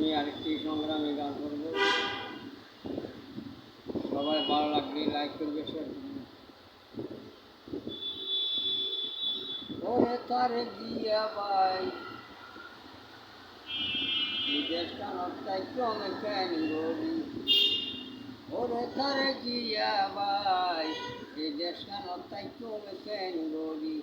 আমি আরেকটি সংগ্রামী গান করব। সবাই ভালো লাগলে লাইক করবে, শেয়ার করবে। ওরে তারে দিয়া ভাই বিদেশ কানতাই ক্রমে কেন গরি, ওরে তারে দিয়া ভাই বিদেশ কানতাই ক্রমে কেন গরি।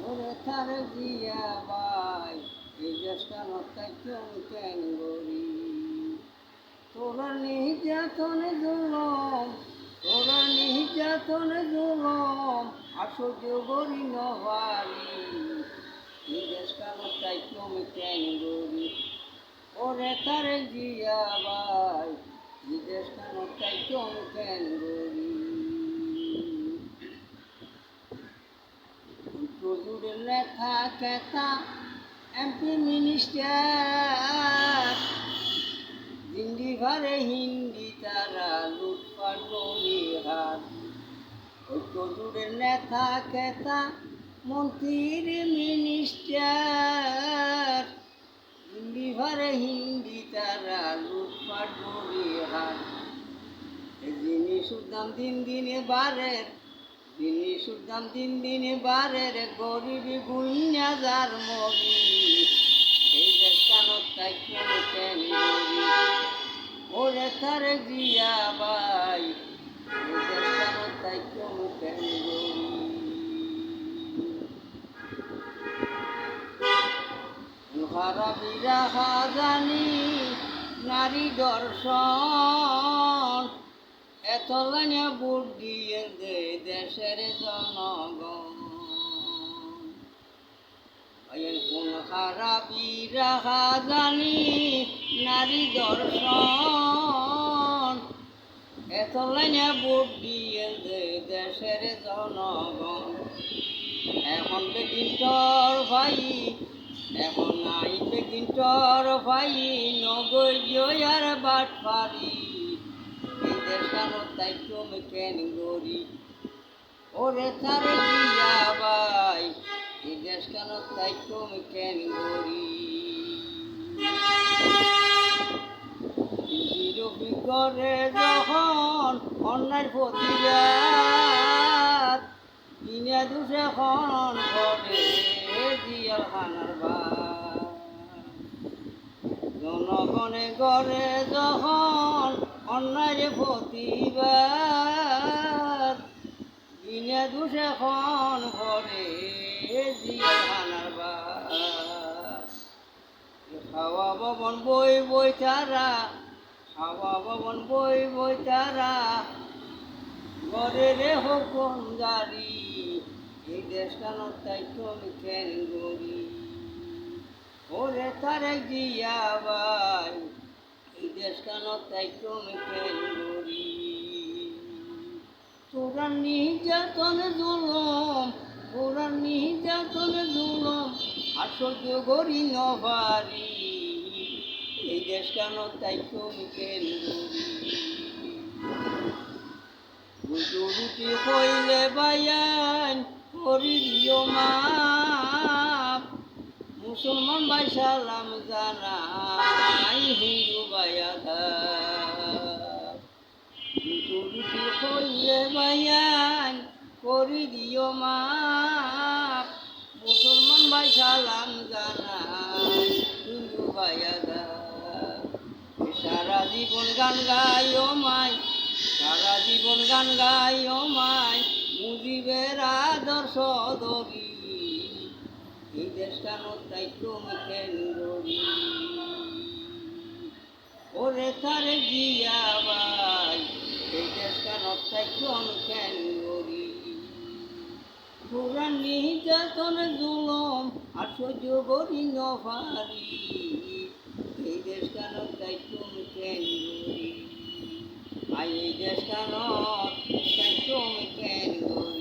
ওরে তারে দিয়া ভাই বিদেশ কানতাই ক্রমে কেন গরি। তোরা নির্যাতনে জুলম, তোরা নির্যাতনে জুলম আসহ্য করি নভারি, বিদেশ কানতাই ক্রমে কেন গরি। ওরে তারে জিয়া ভাই বিদেশ কানতাই ক্রমে কেন গরি। প্রচুরের লেখা কেতা এমপি মিনিস্টার, হিন্দি ঘরে হিন্দি তারা লুটপাট বলিহার। ওই প্রচুরের নেতা কেতা মন্ত্রীর মিনিস্টার, হিন্দি ঘরে হিন্দি তারা লুটপাট বলিহার। জিনিসের দাম দিন দিনে বাড়ের, জিনিসের দাম দিন দিনে বাড়ের, গরিবি গুইনা যার মরি, এই দেশ কানতাই ক্রমে কেন গরি। ওরে তারে দিয়া ভাই বিদেশ কানতাই ক্রমে কেন গরি। হারা বিরাহা জানি নারী দর্শন, এত লাইনে বুট দিয়ে দে দেশের জনগণ। কোন হারা বিরাহা জানি নারী দর্শন, এত লাইনে বুট দিয়ে দে দেশের জনগণ। এখন বেগিনটর ভাই, এখন নাই বেগিনটর ভাই, নগৈ আর বাট পারি, এই দেশ কানতাই ক্রমে কেন গরি। ওরে তারে দিয়া ভাই এই দেশ কানতাই ক্রমে কেন গরি। বিরোধী করে যখন অন্যায় প্রতিবাদ, কিনে দুষে খন করে জিয়াল খানার ভাত। জনগণে গড়ে যখন অন্যায় প্রতিবাদ, কিনে দুষে খন করে জিয়াল খানার ভাত। খাওয়া ভবন বই বই তারা, খাওয়া ভবন বই বই তারা, ঘরে রে হুকুম জারি, এই দেশ কানতাই ক্রমে কেন গরি। ওরে তারে দিয়া ভাই এই দেশ কানতাই ক্রমে কেন গরি। তোরা নির্যাতনে জুলম, তোরা নির্যাতনে জুলম আসহ্য করি নভারি, এই দেশ কানতাই ক্রমে কেন গরি। রুটি হইলে বায়ান করি দিও মাপ, মুসলমান ভাই সালাম জানাই, হিন্দু ভাই আদাব। রুটি হইলে বায়ান করি দিও মাপ, মুসলমান ভাই সালাম জানাই, হিন্দু ভাই আদাব। সারা জীবন গান গাই ও মাই, সারা জীবন গান গাই ও মাই, মুজিবের আদর্শ ধরি, এই দেশ কানতাই ক্রমে কেন গরি। ওরে তারে দিয়া ভাই এই দেশ কানতাই ক্রমে কেন গরি। তোরা নির্যাতনে জুলম আসহ্য করি নভারি, এই দেশ কানতাই ক্রমে কেন গরি। এই দেশ কানতাই ক্রমে কেন গরি।